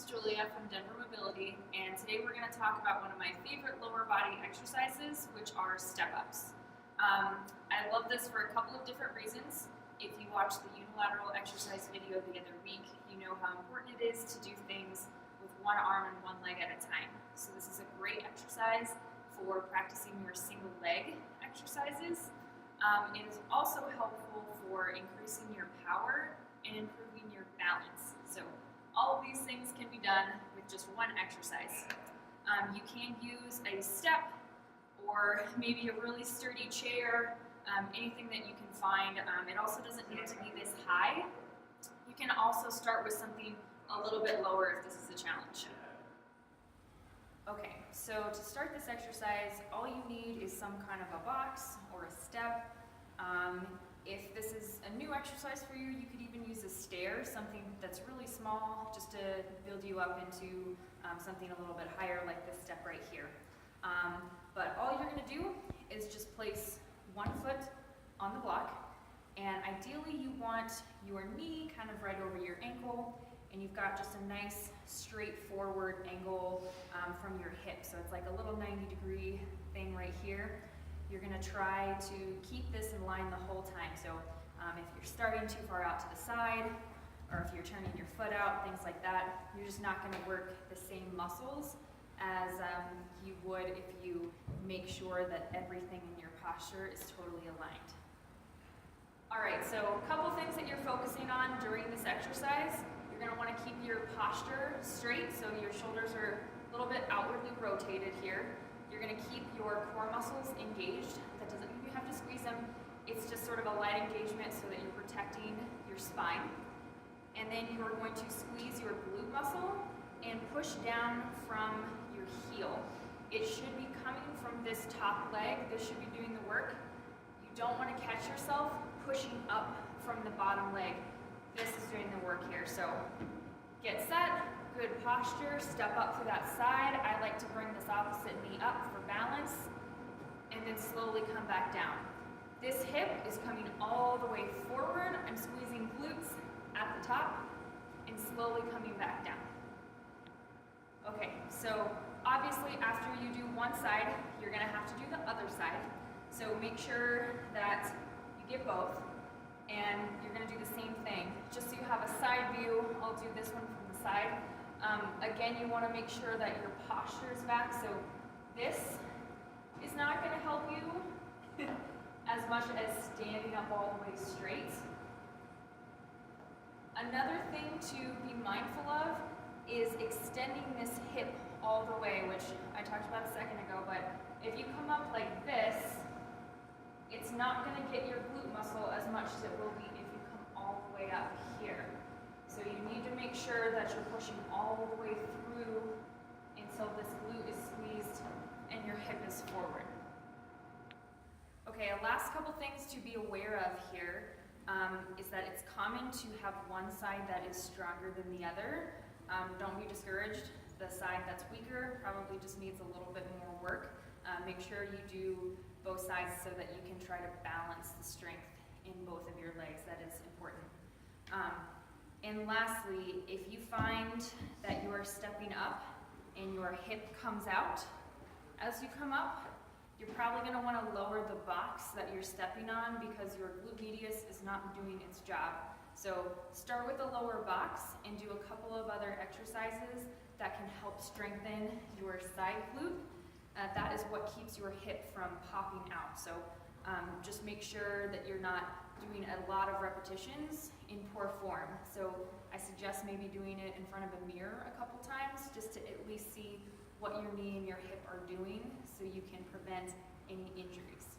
Julia from Denver Mobility, and today we're going to talk about one of my favorite lower body exercises, which are step-ups. I love this for a couple of different reasons. If you watched the unilateral exercise video the other week, you know how important it is to do things with one arm and one leg at a time. So this is a great exercise for practicing your single leg exercises. It is also helpful for increasing your power and improving your balance. So all of these things can be done with just one exercise. You can use a step or maybe a really sturdy chair, anything that you can find. It also doesn't need to be this high. You can also start with something a little bit lower if this is a challenge. Okay, so to start this exercise, all you need is some kind of a box or a step. If this is a new exercise for you, you could even use a stair, something that's really small, just to build you up into something a little bit higher, like this step right here. But all you're going to do is just place one foot on the block, and ideally you want your knee kind of right over your ankle, and you've got just a nice straightforward angle from your hip. So it's like a little 90-degree thing right here. You're going to try to keep this in line the whole time. So if you're starting too far out to the side, or if you're turning your foot out, things like that, you're just not going to work the same muscles as you would if you make sure that everything in your posture is totally aligned. All right, so a couple things that you're focusing on during this exercise. You're going to want to keep your posture straight, so your shoulders are a little bit outwardly rotated here. You're going to keep your core muscles engaged. That doesn't mean you have to squeeze them. It's just sort of a light engagement so that you're protecting your spine. And then you are going to squeeze your glute muscle and push down from your heel. It should be coming from this top leg. This should be doing the work. You don't want to catch yourself pushing up from the bottom leg. This is doing the work here. So get set. Good posture, step up to that side. I like to bring this opposite knee up for balance, and then slowly come back down. This hip is coming all the way forward. I'm squeezing glutes at the top, and slowly coming back down. Okay, so obviously after you do one side, you're gonna have to do the other side. So make sure that you get both, and you're gonna do the same thing. Just so you have a side view, I'll do this one from the side. Again, you want to make sure that your posture is back, so this is not going to help you as much as standing up all the way straight. Another thing to be mindful of is extending this hip all the way, which I talked about a second ago, but if you come up like this, it's not going to get your glute muscle as much as it will be if you come all the way up here. So you need to make sure that you're pushing all the way through until this glute is squeezed and your hip is forward. Okay, a last couple things to be aware of here is that it's common to have one side that is stronger than the other. Don't be discouraged. The side that's weaker probably just needs a little bit more work. Make sure you do both sides so that you can try to balance the strength in both of your legs. That is important. And lastly, if you find that you are stepping up and your hip comes out, as you come up, you're probably going to want to lower the box that you're stepping on because your glute medius is not doing its job. So start with the lower box and do a couple of other exercises that can help strengthen your side glute. That is what keeps your hip from popping out. So just make sure that you're not doing a lot of repetitions in poor form. So I suggest maybe doing it in front of a mirror a couple times just to at least see what your knee and your hip are doing so you can prevent any injuries.